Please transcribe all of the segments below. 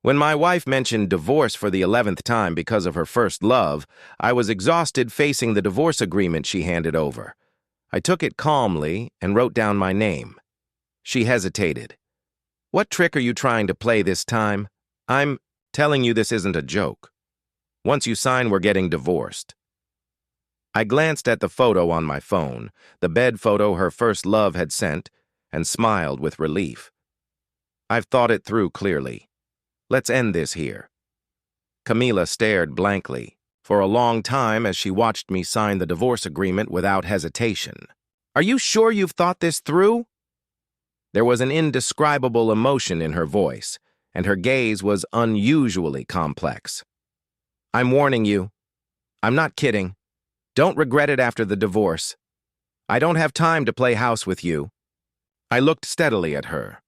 When my wife mentioned divorce for the 11th time because of her first love, I was exhausted facing the divorce agreement she handed over. I took it calmly and wrote down my name. She hesitated. "What trick are you trying to play this time? I'm telling you this isn't a joke. Once you sign, we're getting divorced." I glanced at the photo on my phone, the bed photo her first love had sent, and smiled with relief. I've thought it through clearly. Let's end this here. Camila stared blankly for a long time as she watched me sign the divorce agreement without hesitation. "Are you sure you've thought this through?" There was an indescribable emotion in her voice, and her gaze was unusually complex. "I'm warning you. I'm not kidding. Don't regret it after the divorce. I don't have time to play house with you." I looked steadily at her.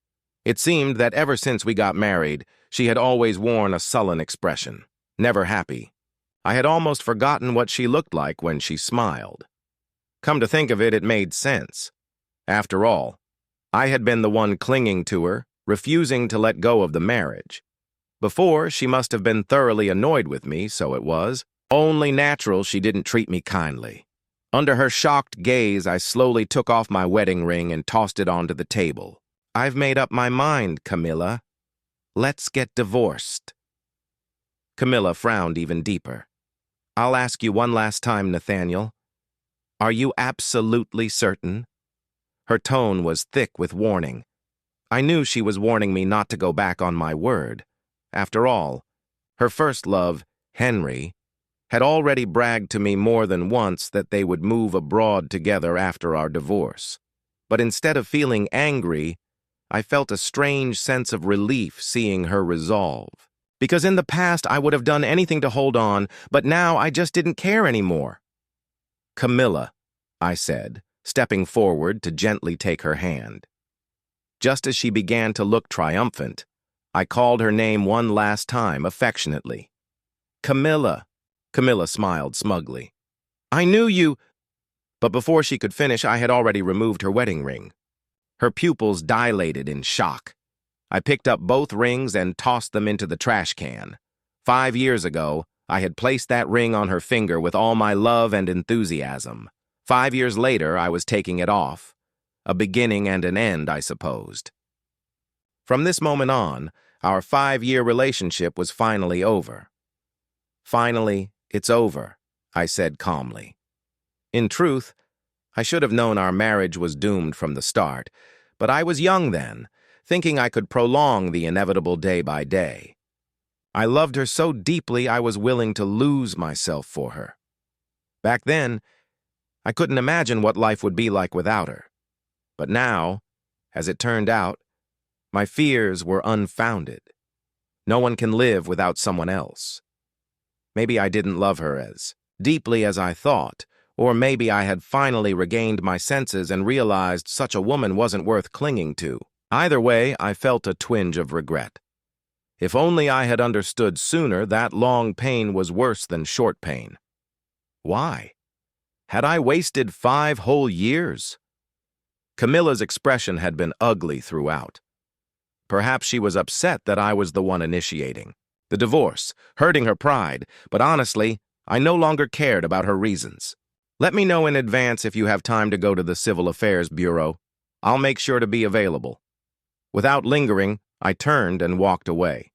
It seemed that ever since we got married, she had always worn a sullen expression, never happy. I had almost forgotten what she looked like when she smiled. Come to think of it, it made sense. After all, I had been the one clinging to her, refusing to let go of the marriage. Before, she must have been thoroughly annoyed with me, so it was only natural she didn't treat me kindly. Under her shocked gaze, I slowly took off my wedding ring and tossed it onto the table. "I've made up my mind, Camila. Let's get divorced." Camila frowned even deeper. "I'll ask you one last time, Nathaniel. Are you absolutely certain?" Her tone was thick with warning. I knew she was warning me not to go back on my word. After all, her first love, Henry, had already bragged to me more than once that they would move abroad together after our divorce. But instead of feeling angry, I felt a strange sense of relief seeing her resolve. Because in the past I would have done anything to hold on, but now I just didn't care anymore. "Camila," I said, stepping forward to gently take her hand. Just as she began to look triumphant, I called her name one last time affectionately. "Camila." Camila smiled smugly. "I knew you—" But before she could finish, I had already removed her wedding ring. Her pupils dilated in shock. I picked up both rings and tossed them into the trash can. 5 years ago, I had placed that ring on her finger with all my love and enthusiasm. 5 years later, I was taking it off. A beginning and an end, I supposed. From this moment on, our 5-year relationship was finally over. "Finally, it's over," I said calmly. In truth, I should have known our marriage was doomed from the start, but I was young then, thinking I could prolong the inevitable day by day. I loved her so deeply I was willing to lose myself for her. Back then, I couldn't imagine what life would be like without her. But now, as it turned out, my fears were unfounded. No one can live without someone else. Maybe I didn't love her as deeply as I thought, or maybe I had finally regained my senses and realized such a woman wasn't worth clinging to. Either way, I felt a twinge of regret. If only I had understood sooner that long pain was worse than short pain. Why? Had I wasted 5 whole years? Camila's expression had been ugly throughout. Perhaps she was upset that I was the one initiating the divorce, hurting her pride, but honestly, I no longer cared about her reasons. "Let me know in advance if you have time to go to the Civil Affairs Bureau. I'll make sure to be available." Without lingering, I turned and walked away.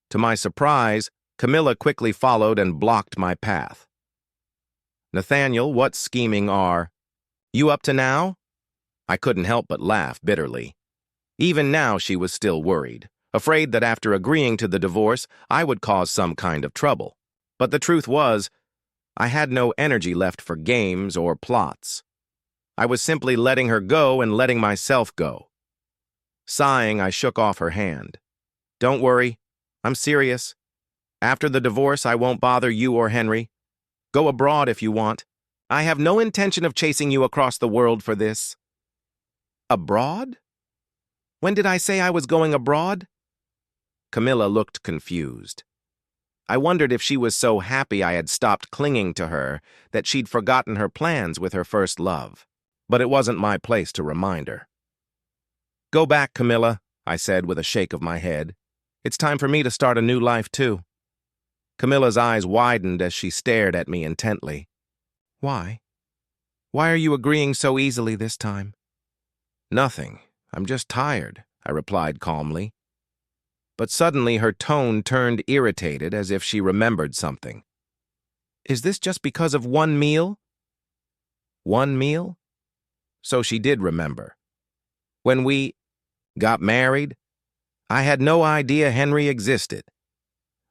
To my surprise, Camila quickly followed and blocked my path. "Nathaniel, what scheming are you up to now?" I couldn't help but laugh bitterly. Even now she was still worried, afraid that after agreeing to the divorce, I would cause some kind of trouble. But the truth was, I had no energy left for games or plots. I was simply letting her go and letting myself go. Sighing, I shook off her hand. "Don't worry, I'm serious. After the divorce, I won't bother you or Henry. Go abroad if you want. I have no intention of chasing you across the world for this." "Abroad? When did I say I was going abroad?" Camila looked confused. I wondered if she was so happy I had stopped clinging to her that she'd forgotten her plans with her first love. But it wasn't my place to remind her. "Go back, Camila," I said with a shake of my head. It's time for me to start a new life, too. Camilla's eyes widened as she stared at me intently. Why? Why are you agreeing so easily this time? Nothing. I'm just tired, I replied calmly. But suddenly her tone turned irritated as if she remembered something. Is this just because of one meal? One meal? So she did remember. When we got married, I had no idea Henry existed.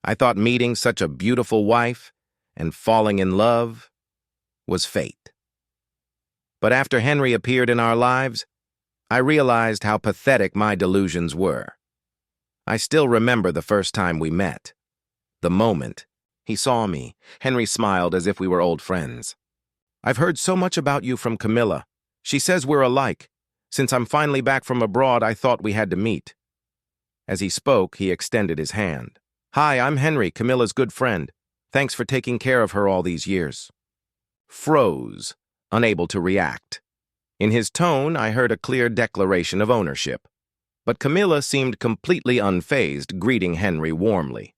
I thought meeting such a beautiful wife and falling in love was fate. But after Henry appeared in our lives, I realized how pathetic my delusions were. I still remember the first time we met. The moment he saw me, Henry smiled as if we were old friends. I've heard so much about you from Camilla. She says we're alike. Since I'm finally back from abroad, I thought we had to meet. As he spoke, he extended his hand. Hi, I'm Henry, Camilla's good friend. Thanks for taking care of her all these years. Froze, unable to react. In his tone, I heard a clear declaration of ownership. But Camilla seemed completely unfazed, greeting Henry warmly.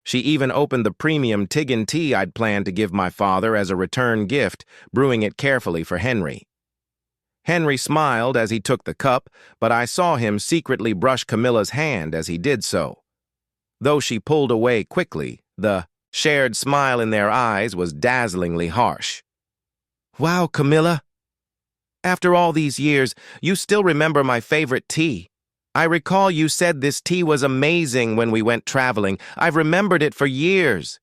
She even opened the premium Tiggin tea I'd planned to give my father as a return gift, brewing it carefully for Henry. Henry smiled as he took the cup, but I saw him secretly brush Camilla's hand as he did so. Though she pulled away quickly, the shared smile in their eyes was dazzlingly harsh. Wow, Camilla! After all these years, you still remember my favorite tea. I recall you said this tea was amazing when we went traveling. I've remembered it for years.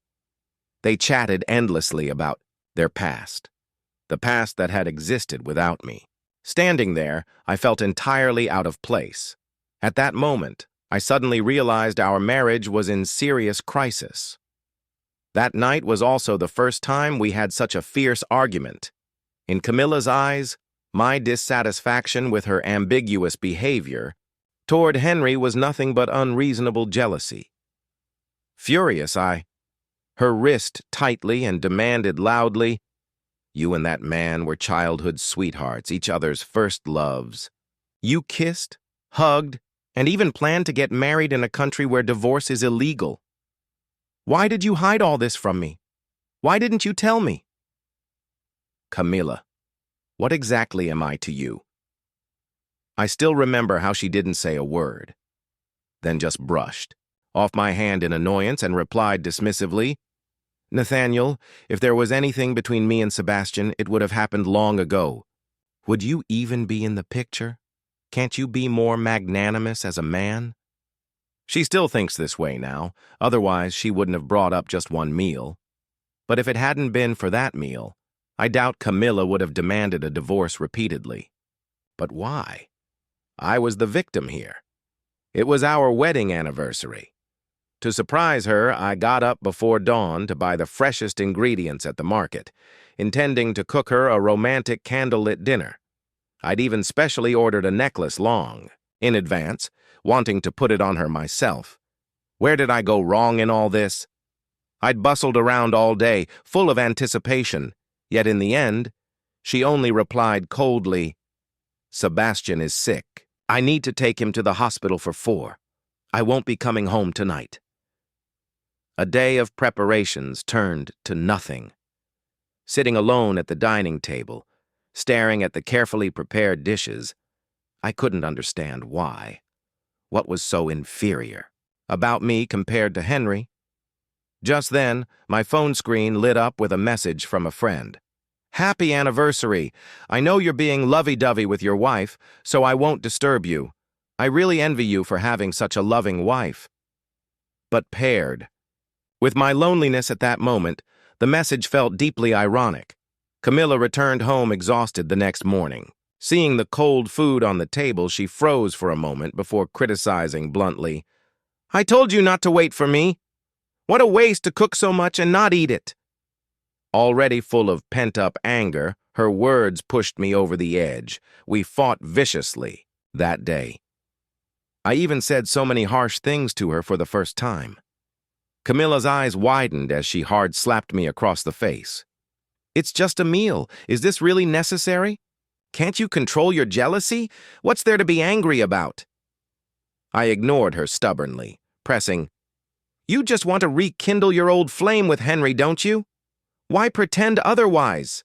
They chatted endlessly about their past, the past that had existed without me. Standing there, I felt entirely out of place. At that moment, I suddenly realized our marriage was in serious crisis. That night was also the first time we had such a fierce argument. In Camilla's eyes, my dissatisfaction with her ambiguous behavior toward Henry was nothing but unreasonable jealousy. Furious, her wrist tightly and demanded loudly, You and that man were childhood sweethearts, each other's first loves. You kissed, hugged, and even planned to get married in a country where divorce is illegal. Why did you hide all this from me? Why didn't you tell me? Camilla, what exactly am I to you? I still remember how she didn't say a word, then just brushed off my hand in annoyance and replied dismissively, Nathaniel, if there was anything between me and Sebastian, it would have happened long ago. Would you even be in the picture? Can't you be more magnanimous as a man? She still thinks this way now, otherwise she wouldn't have brought up just one meal. But if it hadn't been for that meal, I doubt Camilla would have demanded a divorce repeatedly. But why? I was the victim here. It was our wedding anniversary. To surprise her, I got up before dawn to buy the freshest ingredients at the market, intending to cook her a romantic candlelit dinner. I'd even specially ordered a necklace in advance, wanting to put it on her myself. Where did I go wrong in all this? I'd bustled around all day, full of anticipation, yet in the end, she only replied coldly, Sebastian is sick. I need to take him to the hospital for 4. I won't be coming home tonight. A day of preparations turned to nothing. Sitting alone at the dining table, staring at the carefully prepared dishes, I couldn't understand why. What was so inferior about me compared to Henry? Just then, my phone screen lit up with a message from a friend. Happy anniversary! I know you're being lovey-dovey with your wife, so I won't disturb you. I really envy you for having such a loving wife. But paired with my loneliness at that moment, the message felt deeply ironic. Camilla returned home exhausted the next morning. Seeing the cold food on the table, she froze for a moment before criticizing bluntly, I told you not to wait for me. What a waste to cook so much and not eat it. Already full of pent-up anger, her words pushed me over the edge. We fought viciously that day. I even said so many harsh things to her for the first time. Camilla's eyes widened as she hard-slapped me across the face. It's just a meal. Is this really necessary? Can't you control your jealousy? What's there to be angry about? I ignored her stubbornly, pressing. You just want to rekindle your old flame with Henry, don't you? Why pretend otherwise?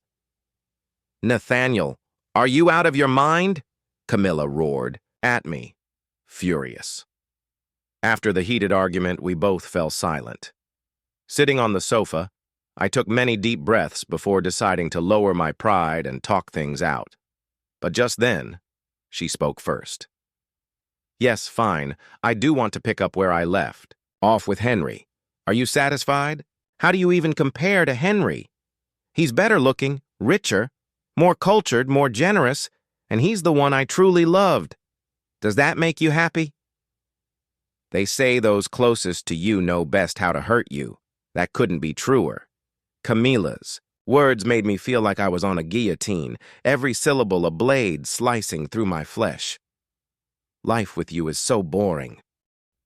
Nathaniel, are you out of your mind? Camilla roared at me, furious. After the heated argument, we both fell silent. Sitting on the sofa, I took many deep breaths before deciding to lower my pride and talk things out. But just then, she spoke first. Yes, fine. I do want to pick up where I left. Off with Henry. Are you satisfied? How do you even compare to Henry? He's better looking, richer, more cultured, more generous, and he's the one I truly loved. Does that make you happy? They say those closest to you know best how to hurt you. That couldn't be truer. Camilla's words made me feel like I was on a guillotine, every syllable a blade slicing through my flesh. Life with you is so boring,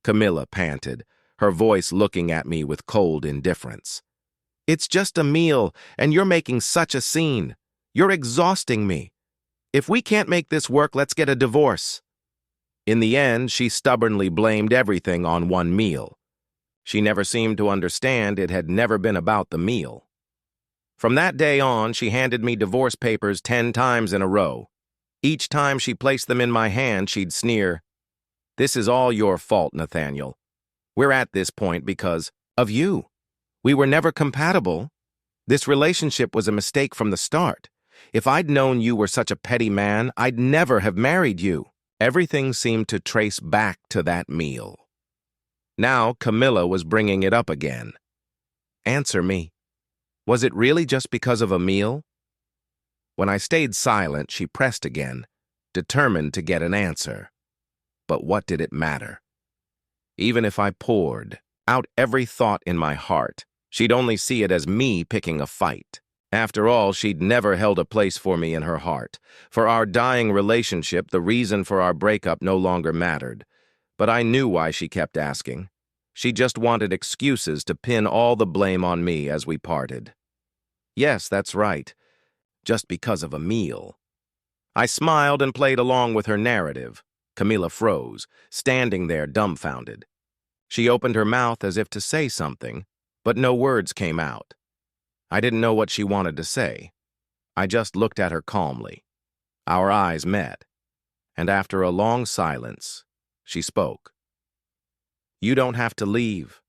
Camilla panted, her voice looking at me with cold indifference. It's just a meal, and you're making such a scene. You're exhausting me. If we can't make this work, let's get a divorce. In the end, she stubbornly blamed everything on one meal. She never seemed to understand it had never been about the meal. From that day on, she handed me divorce papers 10 times in a row. Each time she placed them in my hand, she'd sneer, "This is all your fault, Nathaniel. We're at this point because of you. We were never compatible. This relationship was a mistake from the start. If I'd known you were such a petty man, I'd never have married you." Everything seemed to trace back to that meal. Now Camilla was bringing it up again. Answer me. Was it really just because of a meal? When I stayed silent, she pressed again, determined to get an answer. But what did it matter? Even if I poured out every thought in my heart, she'd only see it as me picking a fight. After all, she'd never held a place for me in her heart. For our dying relationship, the reason for our breakup no longer mattered. But I knew why she kept asking. She just wanted excuses to pin all the blame on me as we parted. Yes, that's right. Just because of a meal. I smiled and played along with her narrative. Camilla froze, standing there dumbfounded. She opened her mouth as if to say something, but no words came out. I didn't know what she wanted to say. I just looked at her calmly. Our eyes met, and after a long silence, she spoke. You don't have to leave.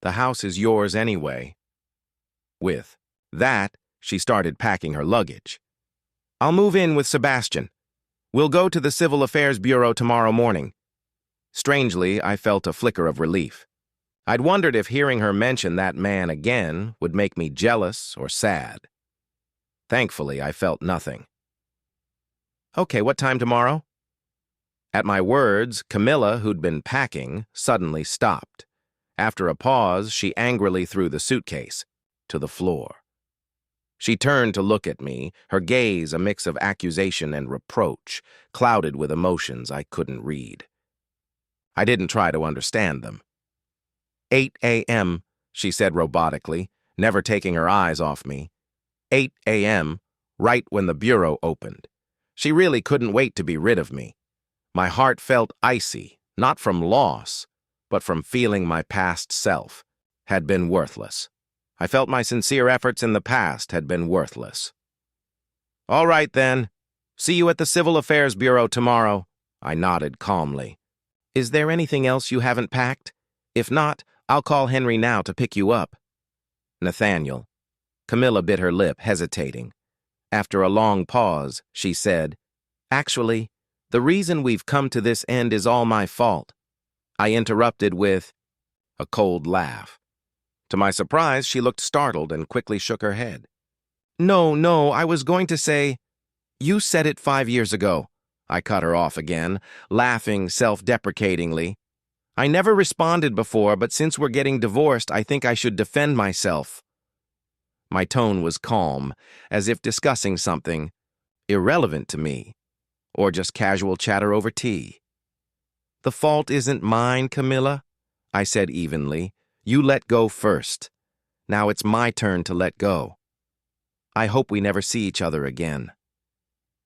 The house is yours anyway. With that, she started packing her luggage. I'll move in with Sebastian. We'll go to the Civil Affairs Bureau tomorrow morning. Strangely, I felt a flicker of relief. I'd wondered if hearing her mention that man again would make me jealous or sad. Thankfully, I felt nothing. Okay, what time tomorrow? At my words, Camilla, who'd been packing, suddenly stopped. After a pause, she angrily threw the suitcase to the floor. She turned to look at me, her gaze a mix of accusation and reproach, clouded with emotions I couldn't read. I didn't try to understand them. 8 a.m., she said robotically, never taking her eyes off me. 8 a.m., right when the bureau opened. She really couldn't wait to be rid of me. My heart felt icy, not from loss, but from feeling my past self had been worthless. I felt my sincere efforts in the past had been worthless. All right, then. See you at the Civil Affairs Bureau tomorrow. I nodded calmly. Is there anything else you haven't packed? If not, I'll call Henry now to pick you up. Nathaniel. Camilla bit her lip, hesitating. After a long pause, she said, Actually, the reason we've come to this end is all my fault. I interrupted with a cold laugh. To my surprise, she looked startled and quickly shook her head. No, I was going to say, you said it 5 years ago. I cut her off again, laughing self-deprecatingly. I never responded before, but since we're getting divorced, I think I should defend myself. My tone was calm, as if discussing something irrelevant to me, or just casual chatter over tea. The fault isn't mine, Camilla, I said evenly. You let go first. Now it's my turn to let go. I hope we never see each other again.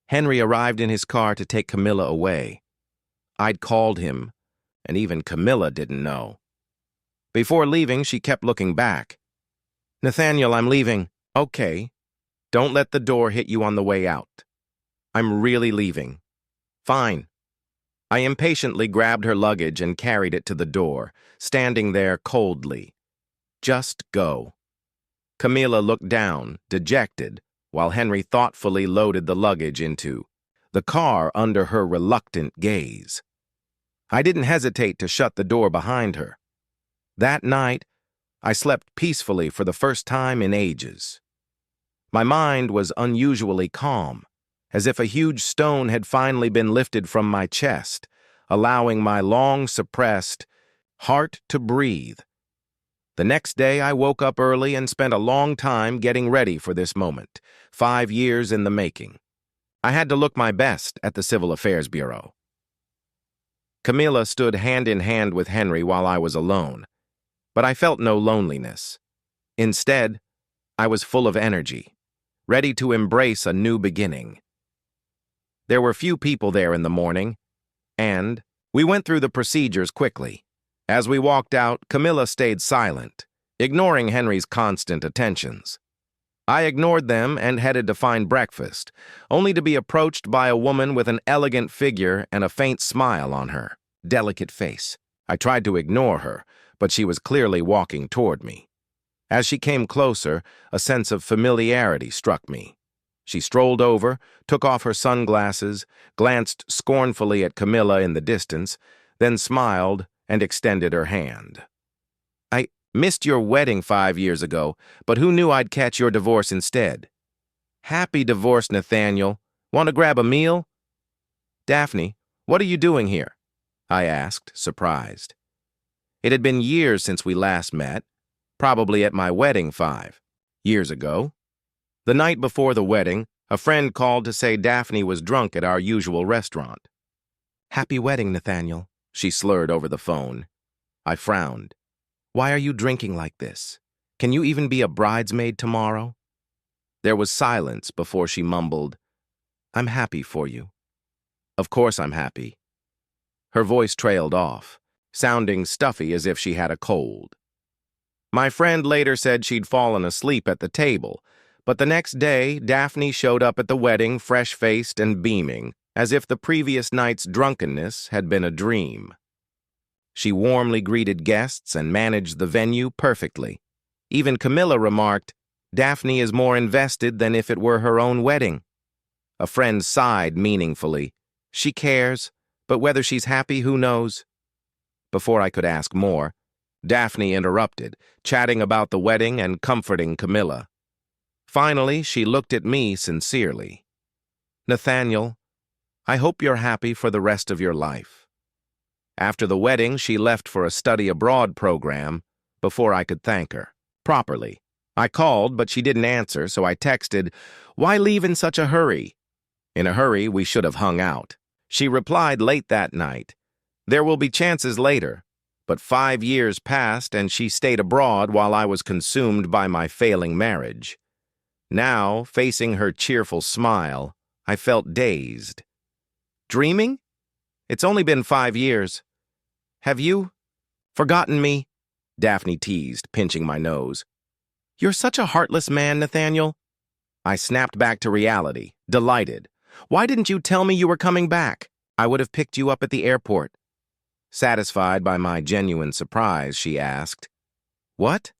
Henry arrived in his car to take Camilla away. I'd called him, and even Camilla didn't know. Before leaving, she kept looking back. "Nathaniel, I'm leaving." "Okay. Don't let the door hit you on the way out." "I'm really leaving." "Fine." I impatiently grabbed her luggage and carried it to the door, standing there coldly. "Just go." Camilla looked down, dejected, while Henry thoughtfully loaded the luggage into the car under her reluctant gaze. I didn't hesitate to shut the door behind her. That night, I slept peacefully for the first time in ages. My mind was unusually calm, as if a huge stone had finally been lifted from my chest, allowing my long-suppressed heart to breathe. The next day, I woke up early and spent a long time getting ready for this moment, 5 years in the making. I had to look my best at the Civil Affairs Bureau. Camilla stood hand in hand with Henry while I was alone, but I felt no loneliness. Instead, I was full of energy, ready to embrace a new beginning. There were few people there in the morning, and we went through the procedures quickly. As we walked out, Camilla stayed silent, ignoring Henry's constant attentions. I ignored them and headed to find breakfast, only to be approached by a woman with an elegant figure and a faint smile on her delicate face. I tried to ignore her, but she was clearly walking toward me. As she came closer, a sense of familiarity struck me. She strolled over, took off her sunglasses, glanced scornfully at Camilla in the distance, then smiled and extended her hand. "I missed your wedding 5 years ago, but who knew I'd catch your divorce instead?" "Happy divorce, Nathaniel. Want to grab a meal?" "Daphne, what are you doing here?" I asked, surprised. It had been years since we last met, probably at my wedding 5 years ago. The night before the wedding, a friend called to say Daphne was drunk at our usual restaurant. "Happy wedding, Nathaniel," she slurred over the phone. I frowned. "Why are you drinking like this? Can you even be a bridesmaid tomorrow?" There was silence before she mumbled, "I'm happy for you." "Of course I'm happy." Her voice trailed off, sounding stuffy as if she had a cold. My friend later said she'd fallen asleep at the table, but the next day, Daphne showed up at the wedding fresh-faced and beaming, as if the previous night's drunkenness had been a dream. She warmly greeted guests and managed the venue perfectly. Even Camilla remarked, "Daphne is more invested than if it were her own wedding." A friend sighed meaningfully. "She cares, but whether she's happy, who knows?" Before I could ask more, Daphne interrupted, chatting about the wedding and comforting Camilla. Finally, she looked at me sincerely. "Nathaniel, I hope you're happy for the rest of your life." After the wedding, she left for a study abroad program before I could thank her properly. I called, but she didn't answer, so I texted, "Why leave in such a hurry?" In a hurry, we should have hung out. She replied late that night, "There will be chances later." But 5 years passed and she stayed abroad while I was consumed by my failing marriage. Now, facing her cheerful smile, I felt dazed. Dreaming? It's only been 5 years. Have you forgotten me? Daphne teased, pinching my nose. "You're such a heartless man, Nathaniel." I snapped back to reality, delighted. "Why didn't you tell me you were coming back? I would have picked you up at the airport." Satisfied by my genuine surprise, she asked, "What?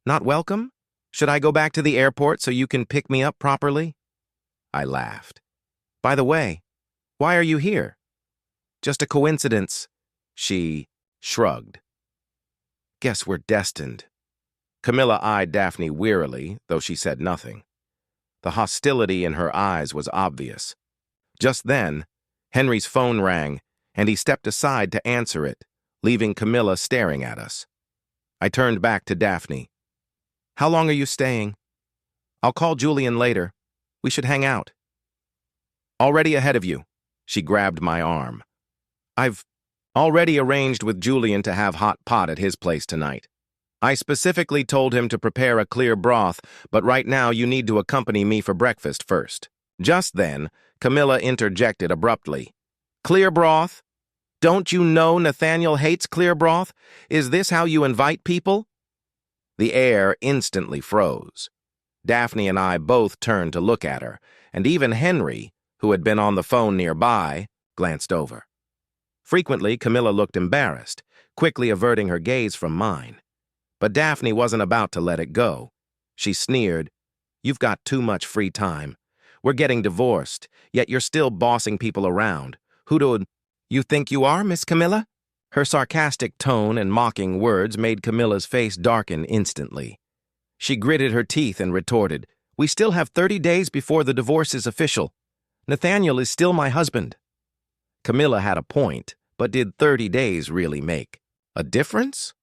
Not welcome? Should I go back to the airport so you can pick me up properly?" I laughed. "By the way, why are you here?" "Just a coincidence." She shrugged. "Guess we're destined." Camilla eyed Daphne wearily, though she said nothing. The hostility in her eyes was obvious. Just then, Henry's phone rang, and he stepped aside to answer it, leaving Camilla staring at us. I turned back to Daphne. "How long are you staying?" "I'll call Julian later. We should hang out." "Already ahead of you." She grabbed my arm. "I've already arranged with Julian to have hot pot at his place tonight. I specifically told him to prepare a clear broth, but right now you need to accompany me for breakfast first." Just then, Camilla interjected abruptly. "Clear broth? Don't you know Nathaniel hates clear broth? Is this how you invite people? The air instantly froze. Daphne and I both turned to look at her, and even Henry, who had been on the phone nearby, glanced over. Frequently, Camilla looked embarrassed, quickly averting her gaze from mine. But Daphne wasn't about to let it go. She sneered, "You've got too much free time. We're getting divorced, yet you're still bossing people around. Who do you think you are, Miss Camilla?" Her sarcastic tone and mocking words made Camilla's face darken instantly. She gritted her teeth and retorted, "We still have 30 days before the divorce is official. Nathaniel is still my husband." Camilla had a point, but did 30 days really make a difference?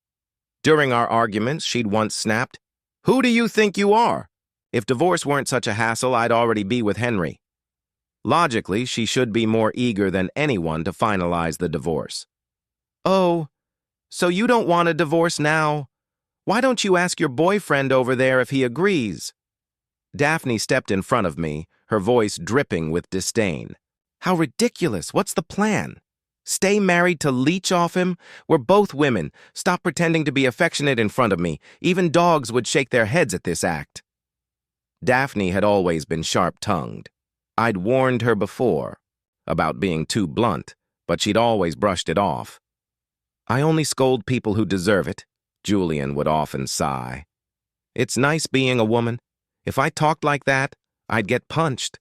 During our arguments, she'd once snapped, "Who do you think you are? If divorce weren't such a hassle, I'd already be with Henry." Logically, she should be more eager than anyone to finalize the divorce. "Oh, so you don't want a divorce now? Why don't you ask your boyfriend over there if he agrees?" Daphne stepped in front of me, her voice dripping with disdain. "How ridiculous! What's the plan? Stay married to leech off him? We're both women. Stop pretending to be affectionate in front of me. Even dogs would shake their heads at this act." Daphne had always been sharp-tongued. I'd warned her before about being too blunt, but she'd always brushed it off. "I only scold people who deserve it," Julian would often sigh. "It's nice being a woman. If I talked like that, I'd get punched."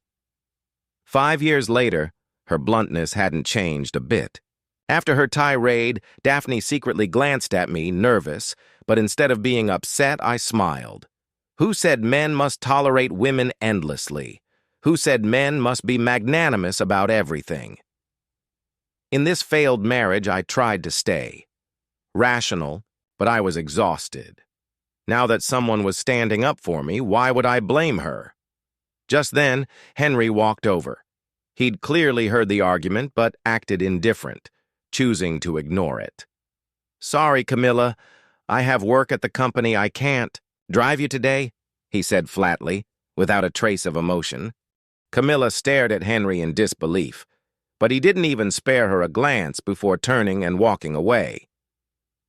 5 years later, her bluntness hadn't changed a bit. After her tirade, Daphne secretly glanced at me, nervous, but instead of being upset, I smiled. Who said men must tolerate women endlessly? Who said men must be magnanimous about everything? In this failed marriage, I tried to stay. Rational, but I was exhausted. Now that someone was standing up for me, why would I blame her? Just then, Henry walked over. He'd clearly heard the argument, but acted indifferent, choosing to ignore it. "Sorry, Camilla. I have work at the company. I can't drive you today," he said flatly, without a trace of emotion. Camilla stared at Henry in disbelief, but he didn't even spare her a glance before turning and walking away.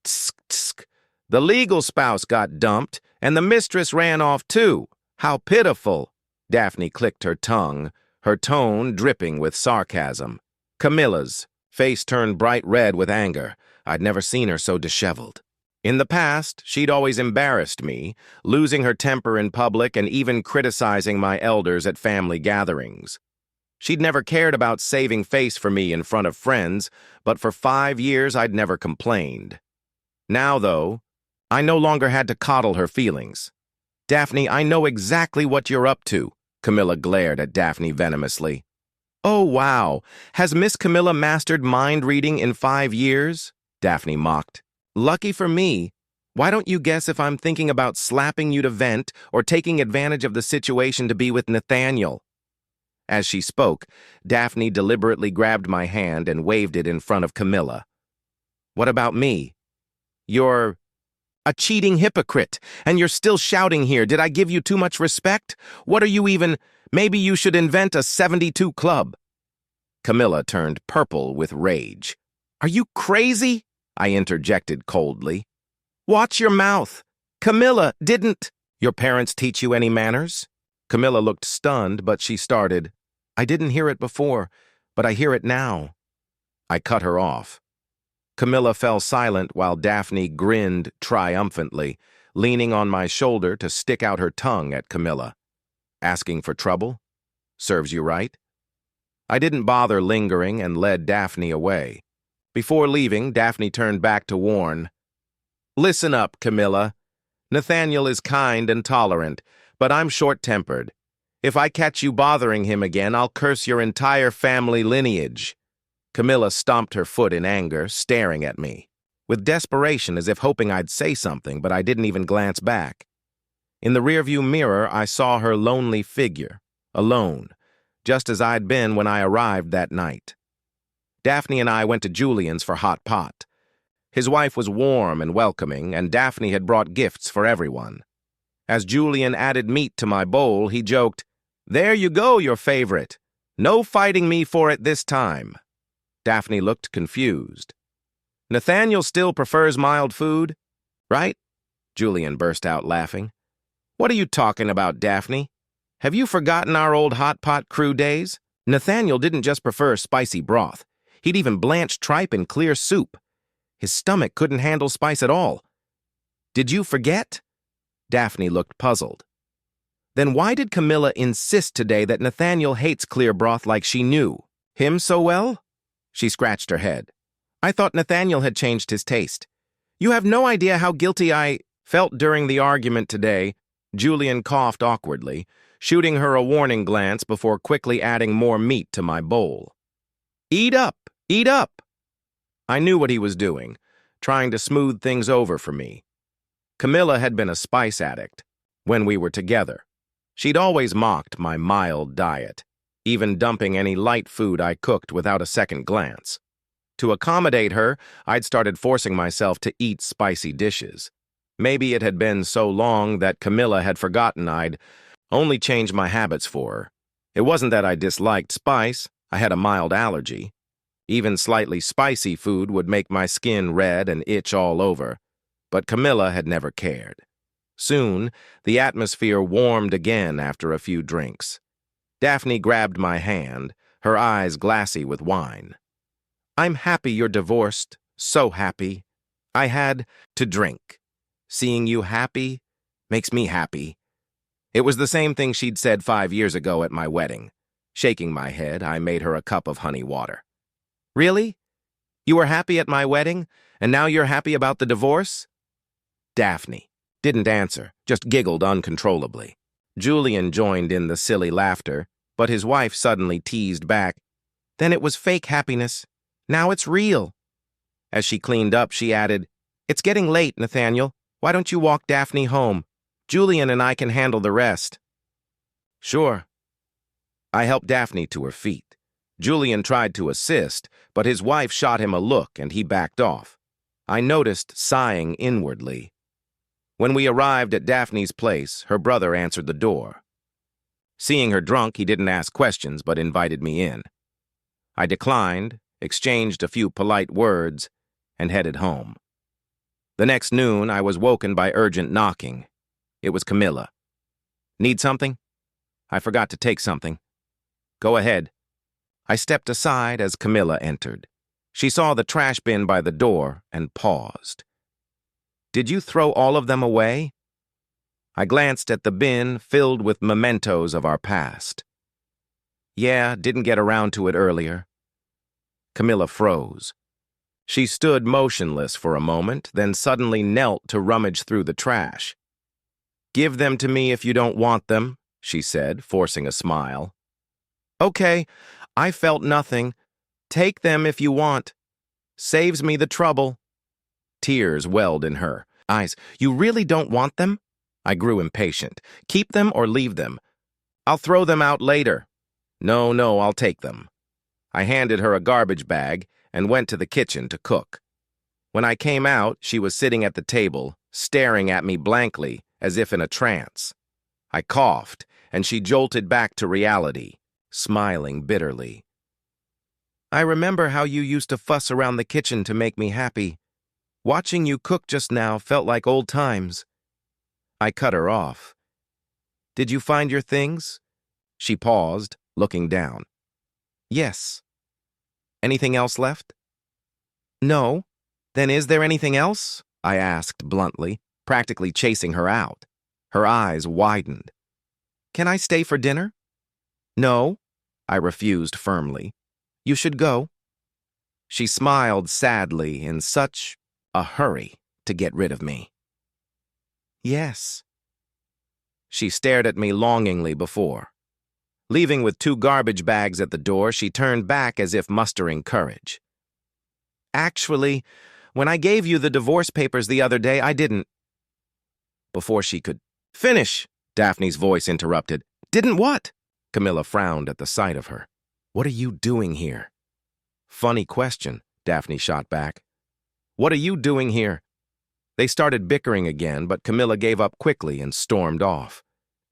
"Tsk, tsk. The legal spouse got dumped, and the mistress ran off too. How pitiful." Daphne clicked her tongue, her tone dripping with sarcasm. Camilla's face turned bright red with anger. I'd never seen her so disheveled. In the past, she'd always embarrassed me, losing her temper in public and even criticizing my elders at family gatherings. She'd never cared about saving face for me in front of friends, but for 5 years I'd never complained. Now, though, I no longer had to coddle her feelings. "Daphne, I know exactly what you're up to," Camilla glared at Daphne venomously. "Oh, wow. Has Miss Camilla mastered mind reading in 5 years? Daphne mocked. "Lucky for me. Why don't you guess if I'm thinking about slapping you to vent or taking advantage of the situation to be with Nathaniel?" As she spoke, Daphne deliberately grabbed my hand and waved it in front of Camilla. "What about me? You're a cheating hypocrite, and you're still shouting here. Did I give you too much respect? What are you even? Maybe you should invent a 72 club." Camilla turned purple with rage. "Are you crazy?" I interjected coldly. "Watch your mouth. Camilla, didn't your parents teach you any manners?" Camilla looked stunned, but she started, "I didn't hear it before, but I hear it now." I cut her off. Camilla fell silent while Daphne grinned triumphantly, leaning on my shoulder to stick out her tongue at Camilla. "Asking for trouble? Serves you right." I didn't bother lingering and led Daphne away. Before leaving, Daphne turned back to warn, "Listen up, Camilla. Nathaniel is kind and tolerant, but I'm short-tempered. If I catch you bothering him again, I'll curse your entire family lineage." Camilla stomped her foot in anger, staring at me, with desperation as if hoping I'd say something, but I didn't even glance back. In the rearview mirror, I saw her lonely figure, alone, just as I'd been when I arrived that night. Daphne and I went to Julian's for hot pot. His wife was warm and welcoming, and Daphne had brought gifts for everyone. As Julian added meat to my bowl, he joked, "There you go, your favorite. No fighting me for it this time." Daphne looked confused. Nathaniel still prefers mild food, right? Julian burst out laughing. What are you talking about, Daphne? Have you forgotten our old hot pot crew days? Nathaniel didn't just prefer spicy broth. He'd even blanch tripe in clear soup. His stomach couldn't handle spice at all. Did you forget? Daphne looked puzzled. Then why did Camilla insist today that Nathaniel hates clear broth like she knew him so well? She scratched her head. I thought Nathaniel had changed his taste. You have no idea how guilty I felt during the argument today. Julian coughed awkwardly, shooting her a warning glance before quickly adding more meat to my bowl. Eat up! Eat up! I knew what he was doing, trying to smooth things over for me. Camilla had been a spice addict when we were together. She'd always mocked my mild diet, even dumping any light food I cooked without a second glance. To accommodate her, I'd started forcing myself to eat spicy dishes. Maybe it had been so long that Camilla had forgotten I'd only changed my habits for her. It wasn't that I disliked spice. I had a mild allergy. Even slightly spicy food would make my skin red and itch all over. But Camilla had never cared. Soon, the atmosphere warmed again after a few drinks. Daphne grabbed my hand, her eyes glassy with wine. I'm happy you're divorced, so happy. I had to drink. Seeing you happy makes me happy. It was the same thing she'd said 5 years ago at my wedding. Shaking my head, I made her a cup of honey water. Really? You were happy at my wedding, and now you're happy about the divorce? Daphne didn't answer, just giggled uncontrollably. Julian joined in the silly laughter, but his wife suddenly teased back. Then it was fake happiness. Now it's real. As she cleaned up, she added, It's getting late, Nathaniel. Why don't you walk Daphne home? Julian and I can handle the rest. Sure. I helped Daphne to her feet. Julian tried to assist, but his wife shot him a look and he backed off. I noticed sighing inwardly. When we arrived at Daphne's place, her brother answered the door. Seeing her drunk, he didn't ask questions but invited me in. I declined, exchanged a few polite words, and headed home. The next noon, I was woken by urgent knocking. It was Camilla. Need something? I forgot to take something. Go ahead. I stepped aside as Camilla entered. She saw the trash bin by the door and paused. Did you throw all of them away? I glanced at the bin filled with mementos of our past. Yeah, didn't get around to it earlier. Camilla froze. She stood motionless for a moment, then suddenly knelt to rummage through the trash. Give them to me if you don't want them, she said, forcing a smile. Okay, I felt nothing. Take them if you want. Saves me the trouble. Tears welled in her eyes. You really don't want them? I grew impatient. Keep them or leave them. I'll throw them out later. No, I'll take them. I handed her a garbage bag and went to the kitchen to cook. When I came out, she was sitting at the table, staring at me blankly, as if in a trance. I coughed, and she jolted back to reality, smiling bitterly. I remember how you used to fuss around the kitchen to make me happy. Watching you cook just now felt like old times. I cut her off. Did you find your things? She paused, looking down. Yes. Anything else left? No. Then is there anything else? I asked bluntly, practically chasing her out. Her eyes widened. Can I stay for dinner? No, I refused firmly. You should go. She smiled sadly in such a hurry to get rid of me. Yes. She stared at me longingly before. Leaving with 2 garbage bags at the door, she turned back as if mustering courage. Actually, when I gave you the divorce papers the other day, I didn't. Before she could finish, Daphne's voice interrupted. Didn't what? Camilla frowned at the sight of her. What are you doing here? Funny question, Daphne shot back. What are you doing here? They started bickering again, but Camilla gave up quickly and stormed off.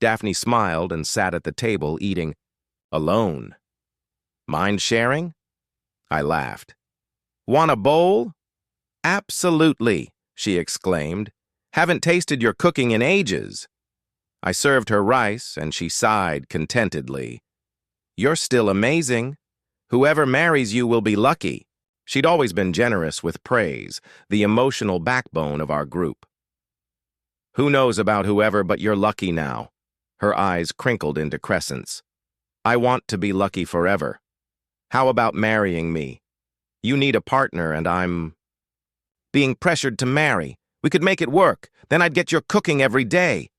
Daphne smiled and sat at the table eating alone. Mind sharing? I laughed. Want a bowl? Absolutely, she exclaimed. Haven't tasted your cooking in ages. I served her rice, and she sighed contentedly. You're still amazing. Whoever marries you will be lucky. She'd always been generous with praise, the emotional backbone of our group. Who knows about whoever, but you're lucky now. Her eyes crinkled into crescents. I want to be lucky forever. How about marrying me? You need a partner, and I'm being pressured to marry. We could make it work. Then I'd get your cooking every day.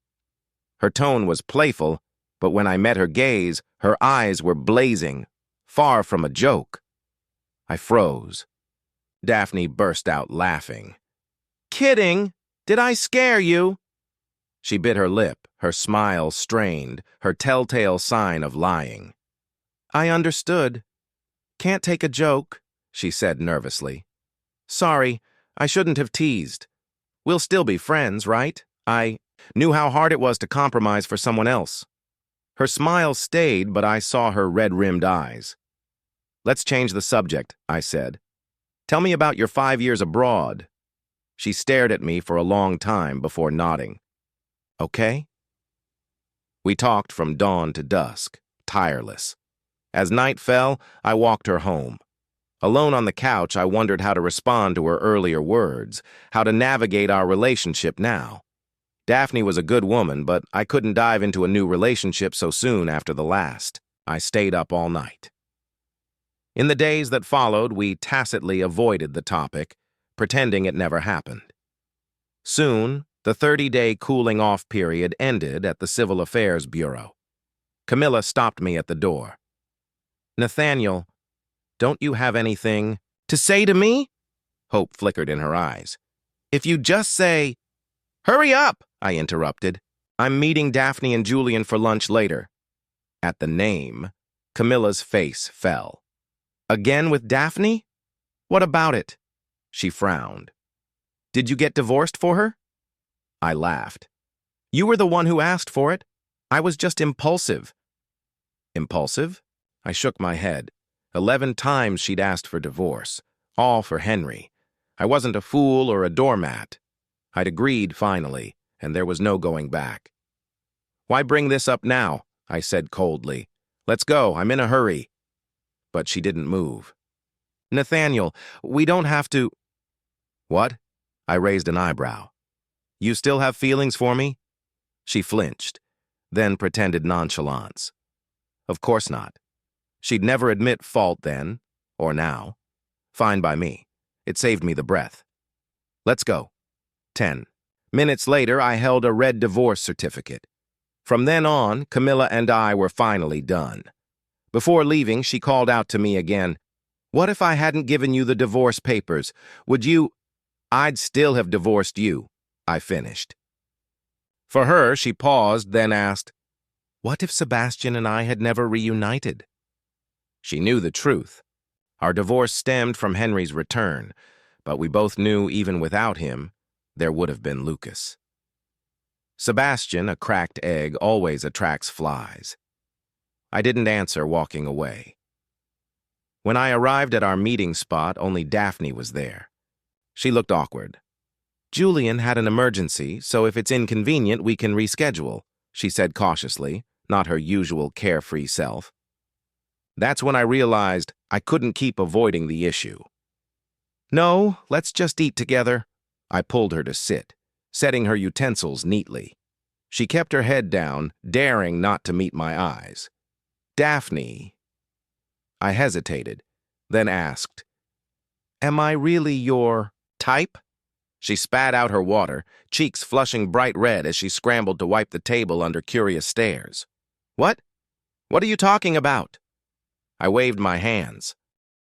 Her tone was playful, but when I met her gaze, her eyes were blazing, far from a joke. I froze. Daphne burst out laughing. Kidding? Did I scare you? She bit her lip, her smile strained, her telltale sign of lying. I understood. Can't take a joke, she said nervously. Sorry, I shouldn't have teased. We'll still be friends, right? I knew how hard it was to compromise for someone else. Her smile stayed, but I saw her red-rimmed eyes. Let's change the subject, I said. Tell me about your 5 years abroad. She stared at me for a long time before nodding. Okay? We talked from dawn to dusk, tireless. As night fell, I walked her home. Alone on the couch, I wondered how to respond to her earlier words, how to navigate our relationship now. Daphne was a good woman, but I couldn't dive into a new relationship so soon after the last. I stayed up all night. In the days that followed, we tacitly avoided the topic, pretending it never happened. Soon, the 30-day cooling-off period ended at the Civil Affairs Bureau. Camilla stopped me at the door. Nathaniel, don't you have anything to say to me? Hope flickered in her eyes. If you just say, hurry up, I interrupted. I'm meeting Daphne and Julian for lunch later. At the name, Camilla's face fell. Again with Daphne? What about it? She frowned. Did you get divorced for her? I laughed. You were the one who asked for it. I was just impulsive. Impulsive? I shook my head. 11 times she'd asked for divorce, all for Henry. I wasn't a fool or a doormat. I'd agreed finally, and there was no going back. Why bring this up now? I said coldly. Let's go, I'm in a hurry. But she didn't move. Nathaniel, we don't have to... What? I raised an eyebrow. You still have feelings for me? She flinched, then pretended nonchalance. Of course not. She'd never admit fault then, or now. Fine by me. It saved me the breath. Let's go. 10 minutes later, I held a red divorce certificate. From then on, Camilla and I were finally done. Before leaving, she called out to me again. What if I hadn't given you the divorce papers? Would you... I'd still have divorced you, I finished. For her, she paused, then asked, what if Sebastian and I had never reunited? She knew the truth. Our divorce stemmed from Henry's return, but we both knew even without him, there would have been Lucas. Sebastian, a cracked egg, always attracts flies. I didn't answer, walking away. When I arrived at our meeting spot, only Daphne was there. She looked awkward. Julian had an emergency, so if it's inconvenient, we can reschedule, she said cautiously, not her usual carefree self. That's when I realized I couldn't keep avoiding the issue. No, let's just eat together. I pulled her to sit, setting her utensils neatly. She kept her head down, daring not to meet my eyes. Daphne. I hesitated, then asked, am I really your type? She spat out her water, cheeks flushing bright red as she scrambled to wipe the table under curious stares. What? What are you talking about? I waved my hands.